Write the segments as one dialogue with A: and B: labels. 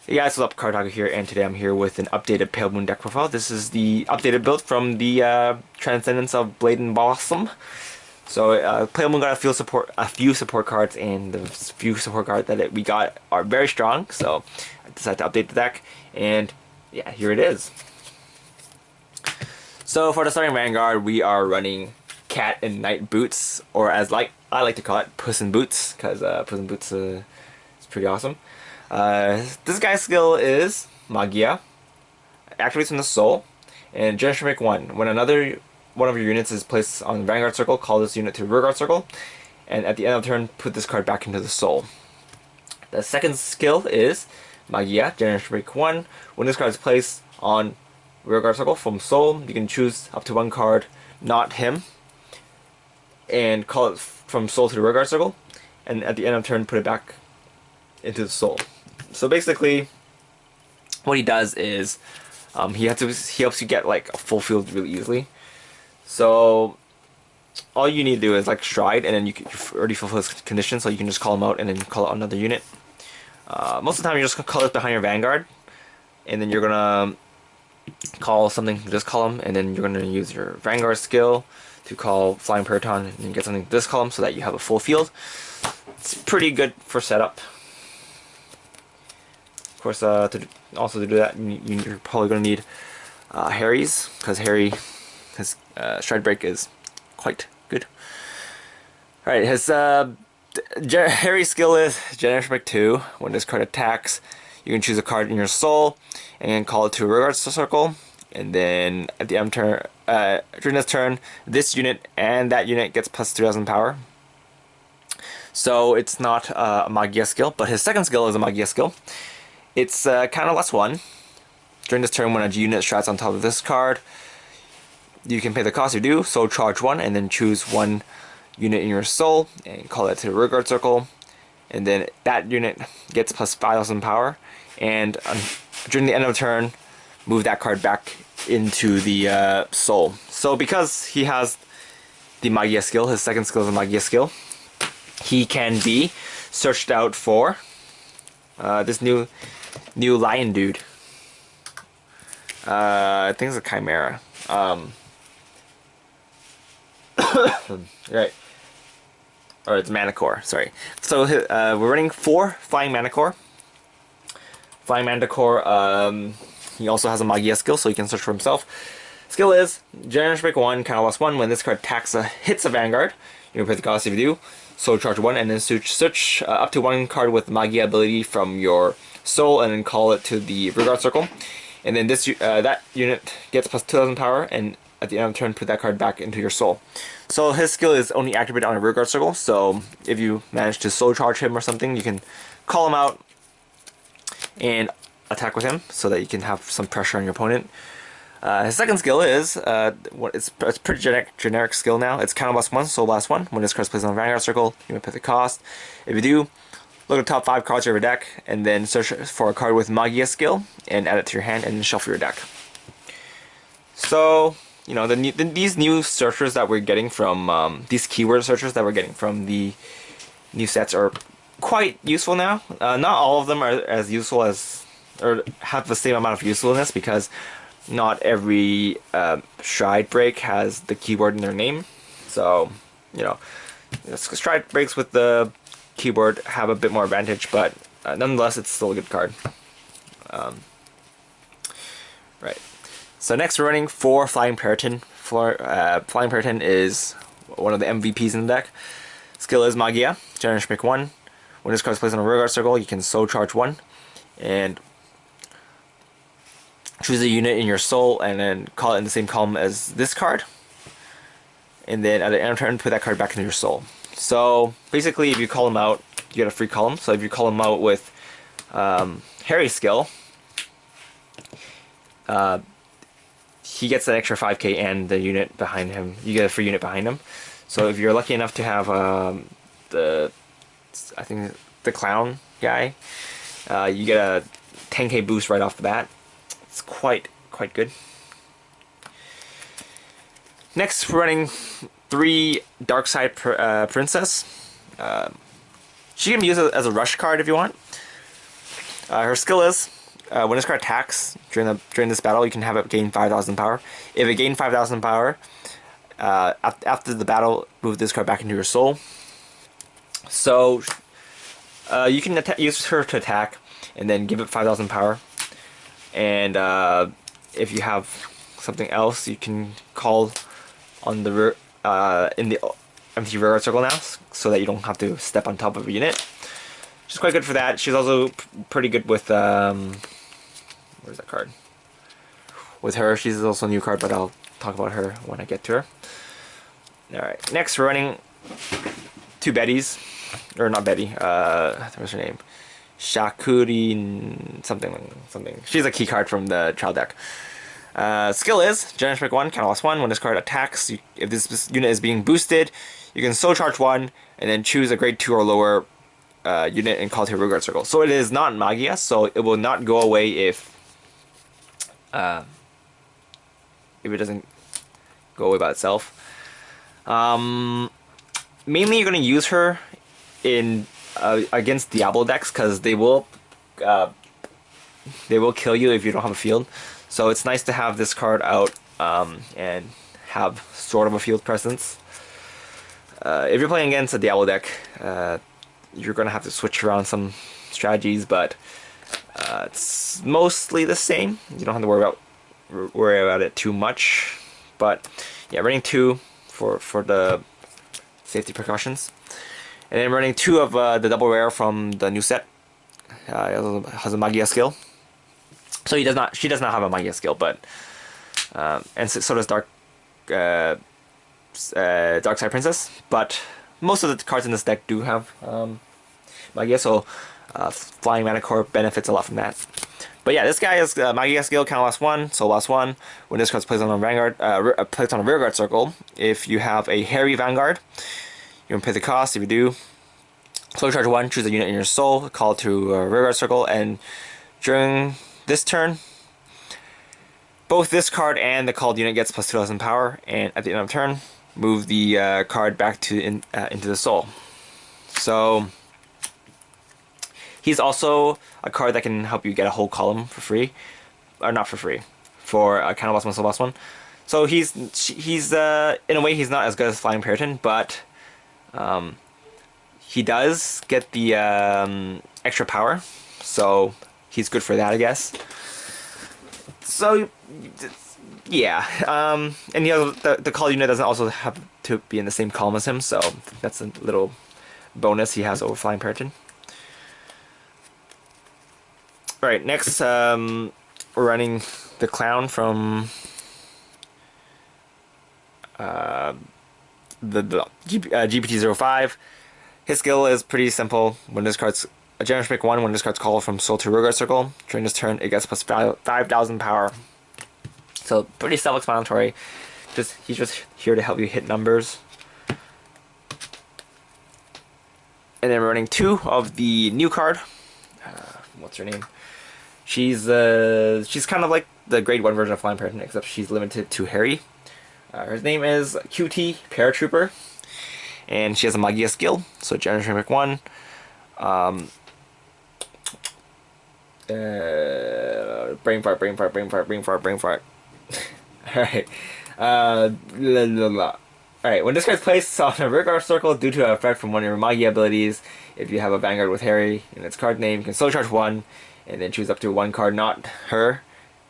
A: Hey guys, what's up? Cardfight here, and today I'm here with an updated Pale Moon deck profile. This is the updated build from the Transcendence of Blade and Blossom. So Pale Moon got a few support cards, and the few support cards that we got are very strong. So I decided to update the deck, and yeah, here it is. So for the starting Vanguard, we are running Cat and Knight Boots, or as I like to call it, Puss in Boots, because Puss in Boots is pretty awesome. This guy's skill is Magia, activates from the soul, and Generation Break 1. When another one of your units is placed on the Vanguard circle, call this unit to Rearguard circle, and at the end of the turn, put this card back into the soul. The second skill is Magia, Generation Break 1. When this card is placed on Rearguard circle from soul, you can choose up to one card, not him, and call it from soul to the Rearguard circle, and at the end of the turn, put it back into the soul. So basically, what he does is he helps you get like a full field really easily. So all you need to do is like stride, and then you've already fulfilled his condition, so you can just call him out and then call out another unit. Most of the time, you're just gonna call it behind your Vanguard, and then you're gonna call something. Just call him, and then you're gonna use your Vanguard skill to call Flying Periton and get something to this column so that you have a full field. It's pretty good for setup. Of course, to do that, you're probably going to need Harri's, because his stride break is quite good. Alright, his Harry's skill is Generation Break 2. When this card attacks, you can choose a card in your soul and call it to a rearguard circle. And then at the end turn, during this turn, this unit and that unit gets plus 3000 power. So it's not a Magia skill, but his second skill is a Magia skill. It's kind of less one. During this turn, when a unit strats on top of this card, you can pay the cost you do, so charge one, and then choose one unit in your soul, and call that to the rearguard circle, and then that unit gets plus 5000 power, and during the end of the turn, move that card back into the soul. So because he has the Magia skill, his second skill is a Magia skill, he can be searched out for this new lion dude. I think it's a chimera. Right. Or it's Manicore, sorry. So we're running 4 Flying Manicore. Flying Manicore, he also has a Magia skill, so he can search for himself. Skill is Generation Break 1, kind of lost 1. When this card attacks hits a Vanguard, you can pay the cost if you do. So charge 1, and then search up to 1 card with Magia ability from your soul, and then call it to the Rearguard circle. And then this that unit gets plus 2000 power, and at the end of the turn, put that card back into your soul. So his skill is only activated on a Rearguard circle, so if you manage to soul charge him or something, you can call him out and attack with him, so that you can have some pressure on your opponent. His second skill is it's pretty generic skill now. It's counter blast 1, soul blast 1. When this card is placed on the Vanguard circle, you may pay the cost. If you do, look at the top 5 cards of your deck, and then search for a card with Magia skill, and add it to your hand, and then shuffle your deck. So, you know, these new searchers that we're getting from, these keyword searchers that we're getting from the new sets are quite useful now. Not all of them are as useful as, or have the same amount of usefulness, because not every stride break has the keyword in their name. So, you know, stride breaks with the keyword have a bit more advantage, but nonetheless, it's still a good card. Right. So next, we're running 4 Flying Periton. Flying Periton is one of the MVPs in the deck. Skill is Magia, Generation Break 1. When this card is placed on a rearguard circle, you can soul charge 1, and choose a unit in your soul, and then call it in the same column as this card. And then at the end of turn, put that card back into your soul. So basically, if you call him out, you get a free column. So if you call him out with Harry's skill, he gets an extra 5k, and the unit behind him, you get a free unit behind him. So if you're lucky enough to have I think the clown guy, you get a 10k boost right off the bat. It's quite good. Next, we're running 3 Darkside Princess. She can be used as a rush card if you want. Her skill is when this card attacks during this battle, you can have it gain 5,000 power. If it gained 5,000 power, after the battle, move this card back into your soul. So you can use her to attack, and then give it 5,000 power. And if you have something else, you can call on the in the empty rearguard circle now, so that you don't have to step on top of a unit. She's quite good for that. She's also pretty good with where's that card? With her, she's also a new card, but I'll talk about her when I get to her. Alright, next we're running 2 Bettys. Or not Betty, what's her name? Shakuri something. She's a key card from the trial deck. Skill is Generous Pick 1, counter loss 1. When this card attacks, if this unit is being boosted, you can soul charge 1 and then choose a grade 2 or lower unit and call it to a rearguard circle. So it is not Magia, so it will not go away if it doesn't go away by itself. Mainly you're going to use her in against Diablo decks, because they will kill you if you don't have a field. So it's nice to have this card out and have sort of a field presence. If you're playing against a Diablo deck, you're gonna have to switch around some strategies, but it's mostly the same. You don't have to worry about it too much. But yeah, running 2 for the safety precautions, and then running 2 of the double rare from the new set. It has a Magia skill. So she does not have a Magia skill, but and so does Dark Side Princess. But most of the cards in this deck do have Magia, so Flying Mana Core benefits a lot from that. But yeah, this guy has Magia skill, counter loss 1, soul loss 1. When this card's placed on a Vanguard, placed on a rearguard circle, if you have a Harri Vanguard, you can pay the cost. If you do, soul charge 1, choose a unit in your soul, call it to a rearguard circle, and during this turn, both this card and the called unit gets plus 2,000 power, and at the end of turn, move the card back to into the soul. So he's also a card that can help you get a whole column for free, or not for free, for a counter loss 1, soul loss 1. So he's in a way he's not as good as Flying Periton, but he does get the extra power, so he's good for that, I guess. So yeah, and the call unit doesn't also have to be in the same column as him, so that's a little bonus he has over Flying Periton. Alright, next we're running the Clown from the GPT-05. His skill is pretty simple. When this card's a Generous Pick 1, when this card's called from Soul to Rearguard Circle, during this turn it gets plus 5,000 power. So pretty self-explanatory. He's just here to help you hit numbers. And then we're running 2 of the new card. What's her name? She's kind of like the grade 1 version of Flying Periton, except she's limited to Harri. Her name is QT Paratrooper, and she has a Magia skill. So Generous Pick 1. Brain fart. Alright. Alright, when this card's placed on a rearguard circle due to an effect from one of your Magia abilities, if you have a Vanguard with Harri in its card name, you can soul charge 1 and then choose up to 1 card not her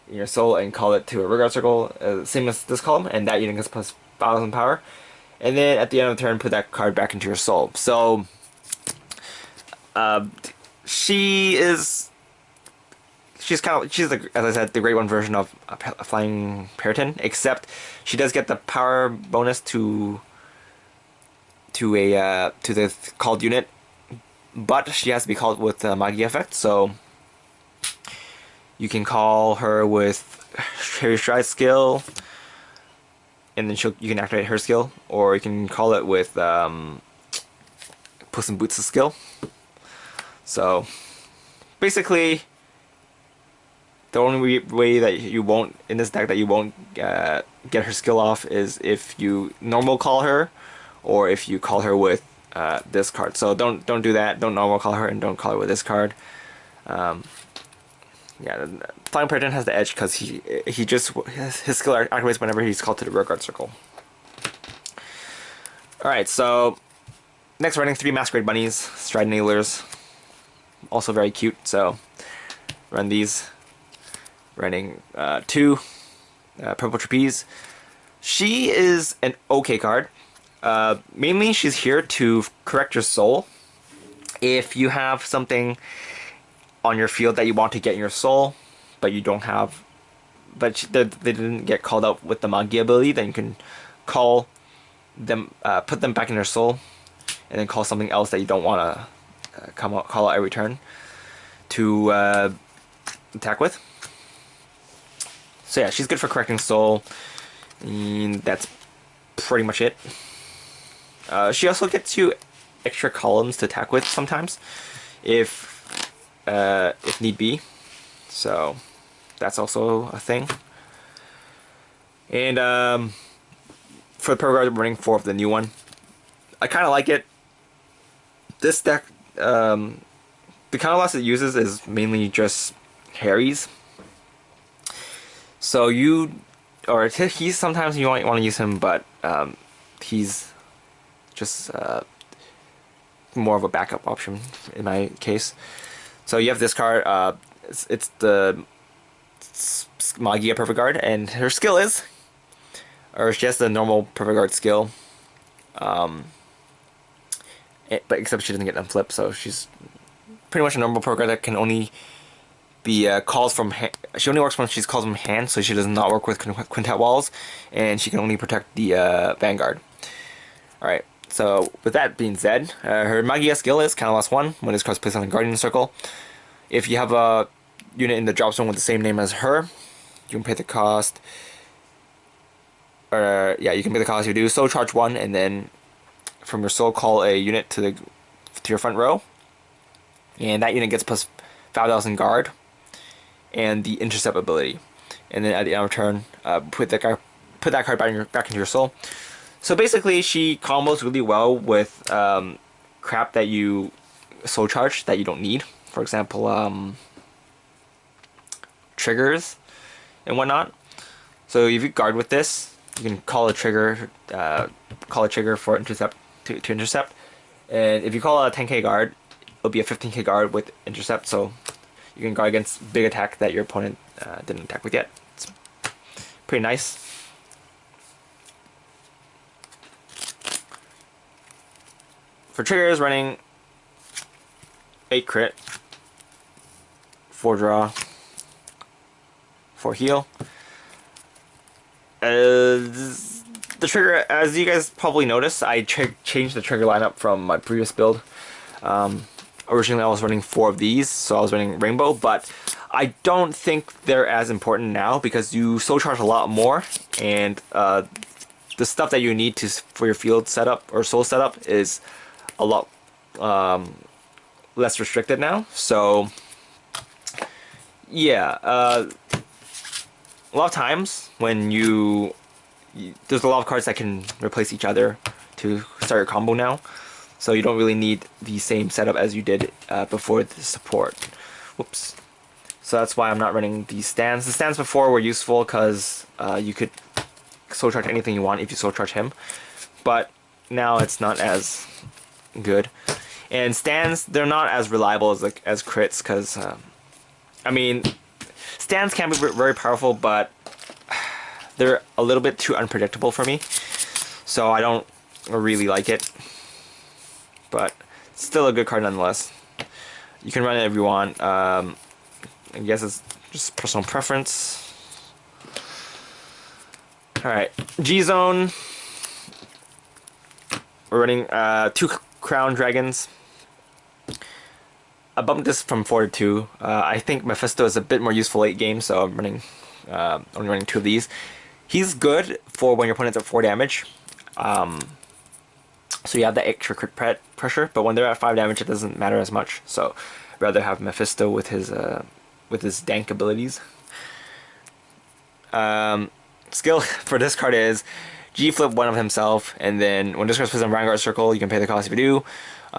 A: in your soul and call it to a rearguard circle, same as this column, and that unit gets plus 1,000 power. And then at the end of the turn, put that card back into your soul. So she's as I said, the grade 1 version of Flying Periton, except she does get the power bonus to the called unit, but she has to be called with the Magia effect. So you can call her with Harri Stride skill, and then you can activate her skill, or you can call it with Puss in Boots' skill. So basically, the only way that you won't, in this deck, that you won't get her skill off is if you normal call her, or if you call her with this card. So don't do that. Don't normal call her, and don't call her with this card. Yeah, Flying President has the edge because he just his skill activates whenever he's called to the rear guard circle. All right, so next running 3 Masquerade Bunnies, Strident Needlers, also very cute. So run these. Running 2 Purple Trapeze. She is an okay card. Mainly, she's here to correct your soul. If you have something on your field that you want to get in your soul, but you don't have, but they didn't get called out with the Magia ability, then you can call them, put them back in their soul, and then call something else that you don't want to call out every turn to attack with. So yeah, she's good for correcting soul, and that's pretty much it. She also gets you extra columns to attack with sometimes, if need be. So that's also a thing. And for the Pro Guard, I'm running 4 of the new one. I kind of like it. This deck, the kind of loss it uses is mainly just Harry's. So he's sometimes you might want to use him, but he's just more of a backup option in my case. So you have this card. It's the Magia Perfect Guard, and her skill is, or she has the normal Perfect Guard skill, but except she doesn't get unflip, so she's pretty much a normal Perfect Guard that can only be calls from hand. She only works when she's calls from hand, so she does not work with quintet walls, and she can only protect the Vanguard. Alright, so with that being said, her Magia skill is kind of lost 1 when this card's placed on the Guardian Circle. If you have a unit in the drop zone with the same name as her, you can pay the cost. Yeah, you can pay the cost. You do soul charge 1, and then from your soul call a unit to your front row, and that unit gets plus 5,000 guard and the intercept ability, and then at the end of turn, put that card back into your soul. So basically, she combos really well with crap that you soul charge that you don't need. For example, triggers and whatnot. So if you guard with this, you can call a trigger for intercept to intercept, and if you call a 10k guard, it'll be a 15k guard with intercept. So you can guard against big attack that your opponent didn't attack with yet. It's pretty nice. For triggers, running 8 crit, 4 draw, 4 heal. The trigger, as you guys probably noticed, I changed the trigger lineup from my previous build. Originally I was running 4 of these, so I was running Rainbow, but I don't think they're as important now because you soul charge a lot more, and the stuff that you need for your field setup or soul setup is a lot less restricted now. So yeah, a lot of times when there's a lot of cards that can replace each other to start your combo now, so you don't really need the same setup as you did before the support. Whoops. So that's why I'm not running these stands. The stands before were useful because you could soul charge anything you want if you soul charge him, but now it's not as good. And stands, they're not as reliable as crits because I mean, stands can be very powerful, but they're a little bit too unpredictable for me, so I don't really like it. But it's still a good card nonetheless. You can run it if you want. I guess it's just personal preference. Alright, G-Zone. We're running 2 Crown Dragons. I bumped this from 4 to 2. I think Mephisto is a bit more useful late game, so I'm running only running 2 of these. He's good for when your opponent's at 4 damage. So you have that extra crit pressure, but when they're at 5 damage, it doesn't matter as much. So I'd rather have Mephisto with his dank abilities. Skill for this card is G-flip 1 of himself, and then when this card is placed on Vanguard Circle, you can pay the cost if you do.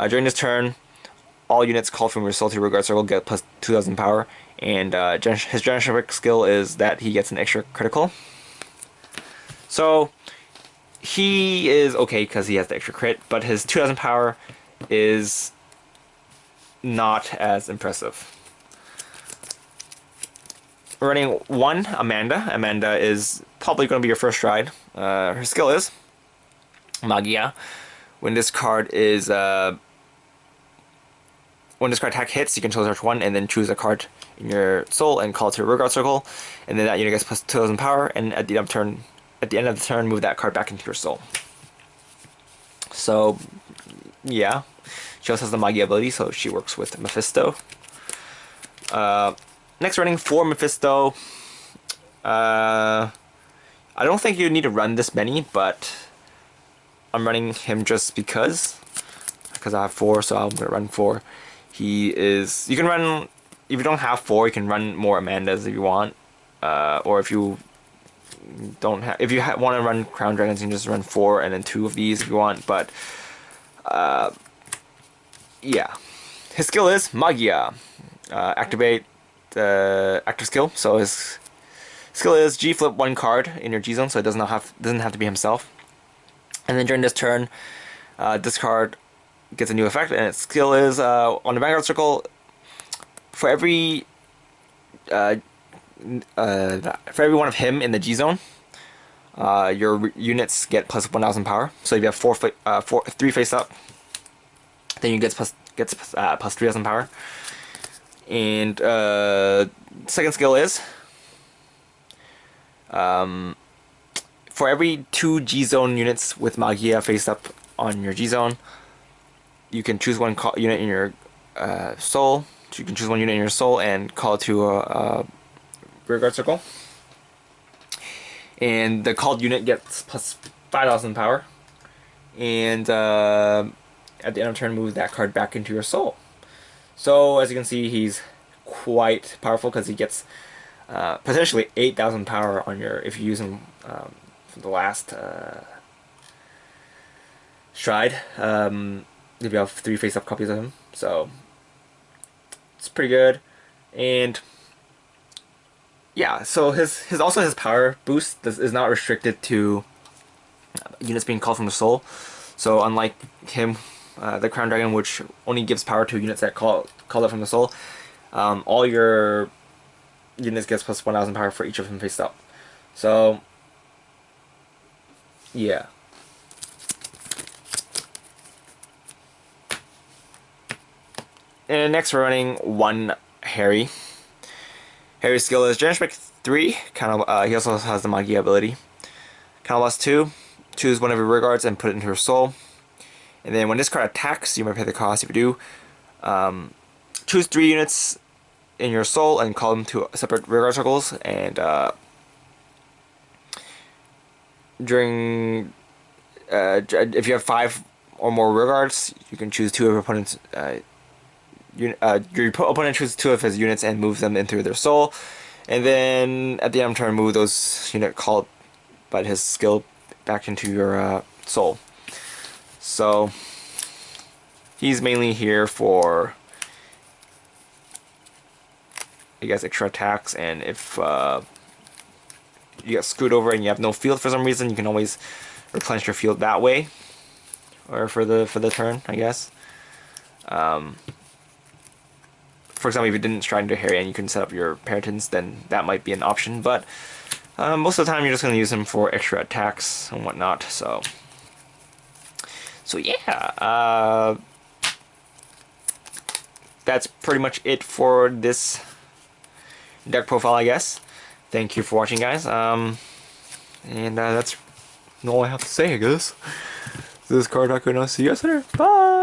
A: During this turn, all units called from your soul to your Vanguard circle get plus 2,000 power, and his generation skill is that he gets an extra critical. So he is okay because he has the extra crit, but his 2,000 power is not as impressive. We're running 1 Amanda. Amanda is probably going to be your first ride. Her skill is Magia. When this card attack hits, you can search 1 and then choose a card in your soul and call it to your Vanguard circle, and then that unit gets plus 2,000 power. And at the end of the turn, move that card back into your soul. So, yeah, she also has the Magia ability, so she works with Mephisto. Next, running 4 Mephisto. I don't think you need to run this many, but I'm running him just because I have 4, so I'm gonna run 4. He is. You can run if you don't have 4. You can run more Amandas if you want, or if you don't have. If you want to run Crown Dragons, you can just run 4 and then 2 of these if you want. But yeah, his skill is Magia. Activate the active skill. So his skill is G flip 1 card in your G zone, so it doesn't have to be himself. And then during this turn, this card gets a new effect, and its skill is on the Vanguard circle. For every one of him in the G zone, your units get plus 1,000 power. So if you have 3 face up, then you get plus 3,000 power. And second skill is for every 2 G zone units with Magia face up on your G zone, you can choose 1 unit in your soul. You can choose 1 unit in your soul and call it to a Vanguard circle. And the called unit gets plus 5,000 power. And at the end of turn, move that card back into your soul. So as you can see, he's quite powerful because he gets potentially 8,000 power on your if you use him from the last stride. If you have 3 face-up copies of him, so it's pretty good. And yeah, so his power boost is not restricted to units being called from the soul. So unlike him, the Crown Dragon, which only gives power to units that call it from the soul, all your units gets plus 1,000 power for each of them face up. So yeah. And next we're running 1 Harri. Harri's skill is Generation 3. He also has the Magia ability. Loss 2. Choose one of your rear guards and put it into your soul. And then when this card attacks, you might pay the cost. If you do, choose 3 units in your soul and call them to separate rear guard circles. And if you have 5 or more rear guards, you can choose 2 of your opponent's. Your opponent chooses 2 of his units and moves them into their soul, and then at the end of turn, move those unit called by his skill back into your soul. So he's mainly here for, I guess, extra attacks, and if you get screwed over and you have no field for some reason, you can always replenish your field that way, or for the turn, I guess. For example, if you didn't stride into Harri and you can set up your Paratons, then that might be an option. But most of the time, you're just going to use him for extra attacks and whatnot. So yeah, that's pretty much it for this deck profile, I guess. Thank you for watching, guys. And that's all I have to say, I guess. This is Cardfight, and I'll see you guys later. Bye.